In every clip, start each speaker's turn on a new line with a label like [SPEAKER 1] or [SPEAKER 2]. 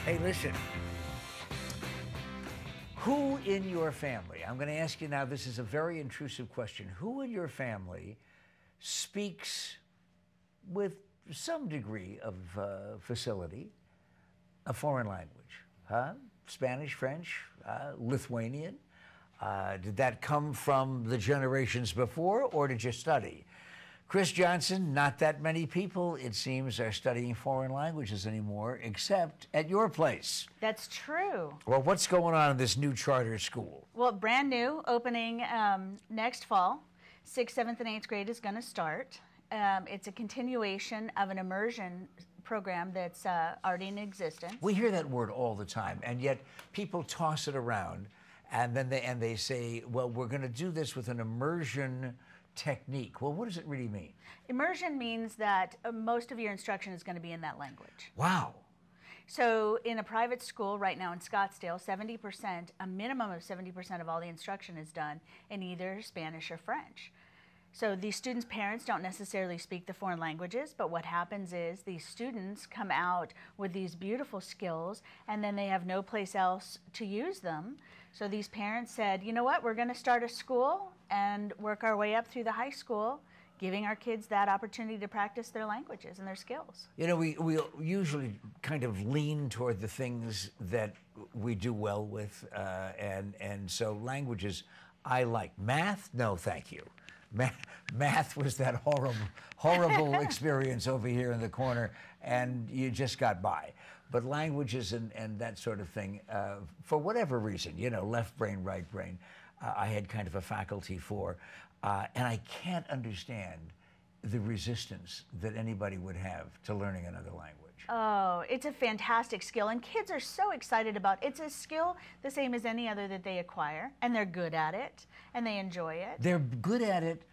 [SPEAKER 1] Hey, listen. Who in your family, I'm going to ask you now, this is a very intrusive question. Who in your family speaks with some degree of facility a foreign language? Huh? Spanish, French, Lithuanian? Did that come from the generations before, or did you study? Chris Johnson, not that many people, it seems, are studying foreign languages anymore, except at your place.
[SPEAKER 2] That's true.
[SPEAKER 1] Well, what's going on in this new charter school?
[SPEAKER 2] Well, brand new, opening next fall. 6th, 7th, and 8th grade is going to start. It's a continuation of an immersion program that's already in existence.
[SPEAKER 1] We hear that word all the time, and yet people toss it around, and then they say, well, we're going to do this with an immersion technique. Well, what does it really mean?
[SPEAKER 2] Immersion means that most of your instruction is going to be in that language.
[SPEAKER 1] Wow.
[SPEAKER 2] So in a private school right now in Scottsdale, 70%, a minimum of 70% of all the instruction is done in either Spanish or French. So these students' parents don't necessarily speak the foreign languages, but what happens is these students come out with these beautiful skills, and then they have no place else to use them. So these parents said, you know what, we're going to start a school and work our way up through the high school, giving our kids that opportunity to practice their languages and their skills.
[SPEAKER 1] You know, we usually kind of lean toward the things that we do well with, and so languages I like. Math, no thank you. Math was that horrible experience over here in the corner, and you just got by. But languages and that sort of thing, for whatever reason, you know, left brain, right brain, I had kind of a faculty for, and I can't understand the resistance that anybody would have to learning another language.
[SPEAKER 2] Oh, it's a fantastic skill, and kids are so excited about it. It's a skill the same as any other that they acquire, and they're good at it, and they enjoy it.
[SPEAKER 1] They're good at it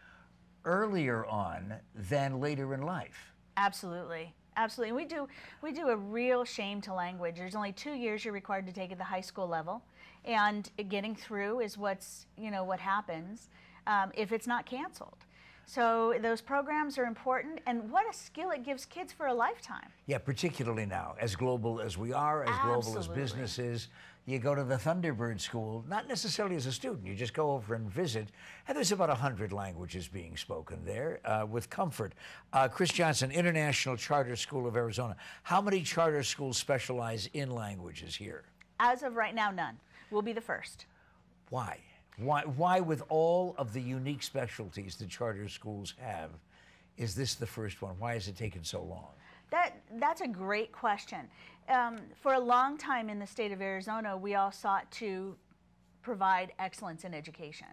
[SPEAKER 1] earlier on than later in life.
[SPEAKER 2] Absolutely. Absolutely. We do a real shame to language. There's only 2 years you're required to take at the high school level, and getting through is what's, you know, what happens if it's not canceled. So those programs are important, and what a skill it gives kids for a lifetime.
[SPEAKER 1] Yeah, particularly now, as global as we are, as global as business is. You go to the Thunderbird School, not necessarily as a student, you just go over and visit, and there's about 100 languages being spoken there with comfort. Chris Johnson, International Charter School of Arizona. How many charter schools specialize in languages here?
[SPEAKER 2] As of right now, none. We'll be the first.
[SPEAKER 1] Why? Why, with all of the unique specialties that charter schools have, is this the first one? Why has it taken so long?
[SPEAKER 2] That's a great question. For a long time in the state of Arizona, we all sought to provide excellence in education.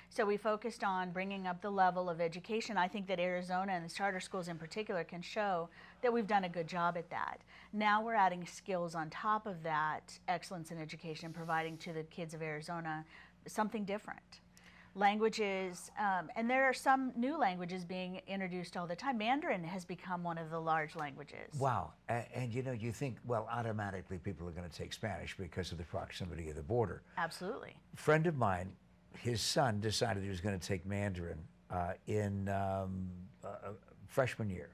[SPEAKER 2] So we focused on bringing up the level of education. I think that Arizona and the charter schools in particular can show that we've done a good job at that. Now we're adding skills on top of that excellence in education, providing to the kids of Arizona something different. Languages, and there are some new languages being introduced all the time. Mandarin has become one of the large languages.
[SPEAKER 1] Wow, and you know, you think, well, automatically people are going to take Spanish because of the proximity of the border.
[SPEAKER 2] Absolutely.
[SPEAKER 1] A friend of mine, his son decided he was going to take Mandarin in freshman year,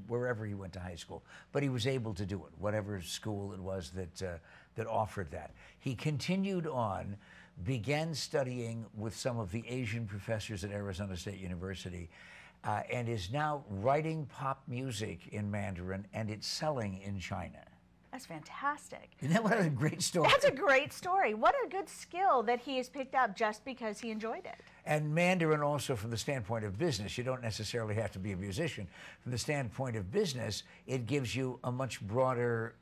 [SPEAKER 1] wherever he went to high school. But he was able to do it, whatever school it was that offered that. He continued on, began studying with some of the Asian professors at Arizona State University, and is now writing pop music in Mandarin, and it's selling in China.
[SPEAKER 2] That's fantastic.
[SPEAKER 1] Isn't that what a great story?
[SPEAKER 2] That's a great story. What a good skill that he has picked up just because he enjoyed it.
[SPEAKER 1] And Mandarin also from the standpoint of business. You don't necessarily have to be a musician. From the standpoint of business, it gives you a much broader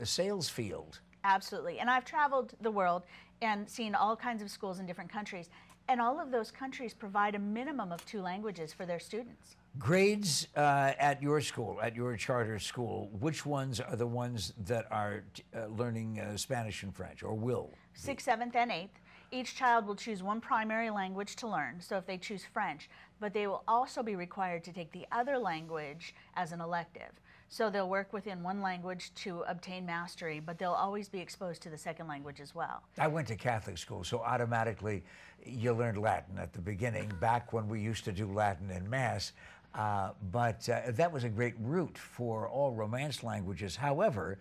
[SPEAKER 1] sales field.
[SPEAKER 2] Absolutely. And I've traveled the world and seen all kinds of schools in different countries. And all of those countries provide a minimum of 2 languages for their students.
[SPEAKER 1] Grades at your school, at your charter school, which ones are the ones that are learning Spanish and French, or will?
[SPEAKER 2] 6th, 7th, and 8th. Each child will choose one primary language to learn, so if they choose French, but they will also be required to take the other language as an elective. So they'll work within one language to obtain mastery, but they'll always be exposed to the second language as well.
[SPEAKER 1] I went to Catholic school, so automatically you learned Latin at the beginning, back when we used to do Latin in Mass. But that was a great route for all Romance languages. However,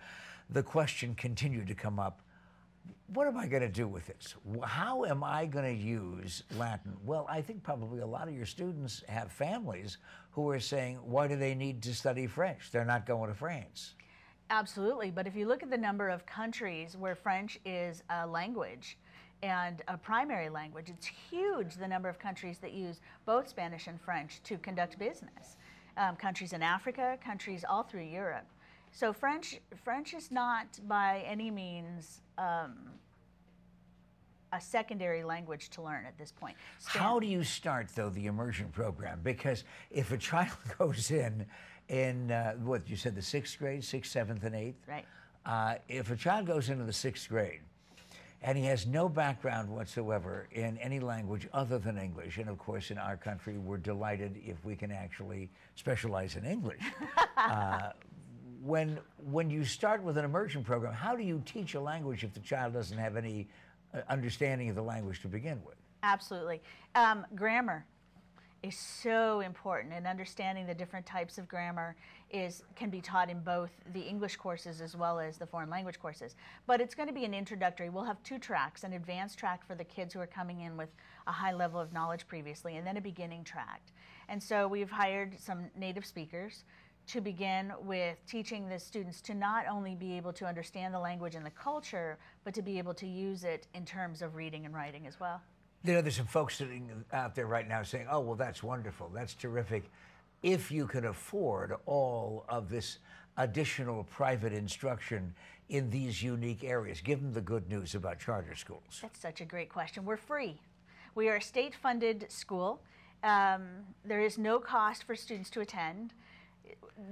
[SPEAKER 1] the question continued to come up, what am I going to do with this? How am I going to use Latin? Well, I think probably a lot of your students have families who are saying, why do they need to study French? They're not going to France.
[SPEAKER 2] Absolutely, but if you look at the number of countries where French is a language and a primary language, it's huge, the number of countries that use both Spanish and French to conduct business. Countries in Africa, countries all through Europe. So French is not by any means a secondary language to learn at this point.
[SPEAKER 1] How do you start, though, the immersion program? Because if a child goes in what you said, the 6th grade, 6th, 7th, and 8th?
[SPEAKER 2] Right.
[SPEAKER 1] If a child goes into the 6th grade and he has no background whatsoever in any language other than English, and of course in our country we're delighted if we can actually specialize in English. When you start with an immersion program, how do you teach a language if the child doesn't have any understanding of the language to begin with?
[SPEAKER 2] Absolutely. Grammar is so important, and understanding the different types of grammar can be taught in both the English courses as well as the foreign language courses. But it's going to be an introductory. We'll have 2 tracks, an advanced track for the kids who are coming in with a high level of knowledge previously, and then a beginning track. And so we've hired some native speakers to begin with teaching the students to not only be able to understand the language and the culture, but to be able to use it in terms of reading and writing as well.
[SPEAKER 1] You know, there's some folks sitting out there right now saying, oh, well, that's wonderful, that's terrific. If you can afford all of this additional private instruction in these unique areas, give them the good news about charter schools.
[SPEAKER 2] That's such a great question. We're free. We are a state-funded school. There is no cost for students to attend.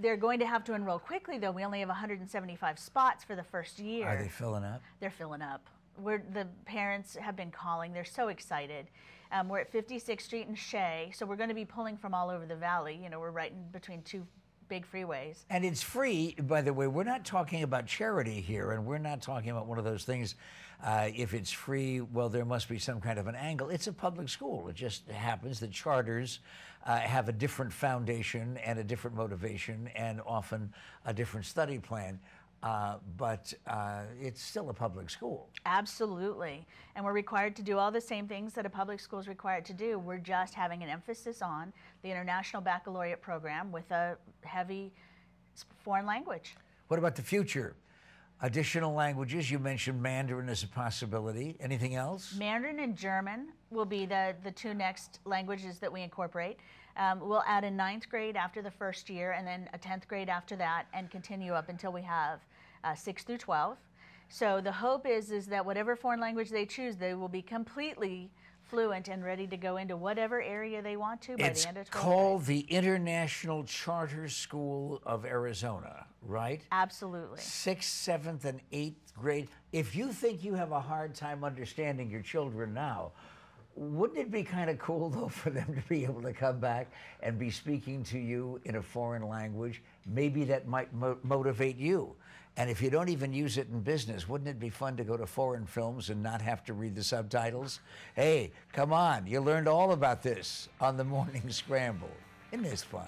[SPEAKER 2] They're going to have to enroll quickly, though. We only have 175 spots for the first year.
[SPEAKER 1] Are they filling up?
[SPEAKER 2] They're filling up. The parents have been calling. They're so excited. We're at 56th Street in Shea, so we're going to be pulling from all over the valley. You know, we're right in between 2 big freeways.
[SPEAKER 1] And it's free, by the way. We're not talking about charity here, and we're not talking about one of those things, if it's free, well, there must be some kind of an angle. It's a public school. It just happens that charters have a different foundation and a different motivation and often a different study plan. But it's still a public school.
[SPEAKER 2] Absolutely. And we're required to do all the same things that a public school is required to do. We're just having an emphasis on the International Baccalaureate program with a heavy foreign language.
[SPEAKER 1] What about the future? Additional languages, you mentioned Mandarin as a possibility. Anything else?
[SPEAKER 2] Mandarin and German will be the 2 next languages that we incorporate. We'll add a 9th grade after the first year, and then a 10th grade after that, and continue up until we have 6 through 12. So the hope is that whatever foreign language they choose, they will be completely fluent and ready to go into whatever area they want to by the end of 12th grade.
[SPEAKER 1] It's called the International Charter School of Arizona, right?
[SPEAKER 2] Absolutely.
[SPEAKER 1] 6th, 7th, and 8th grade. If you think you have a hard time understanding your children now, wouldn't it be kind of cool, though, for them to be able to come back and be speaking to you in a foreign language? Maybe that might motivate you. And if you don't even use it in business, wouldn't it be fun to go to foreign films and not have to read the subtitles? Hey, come on, you learned all about this on the Morning Scramble. Isn't this fun?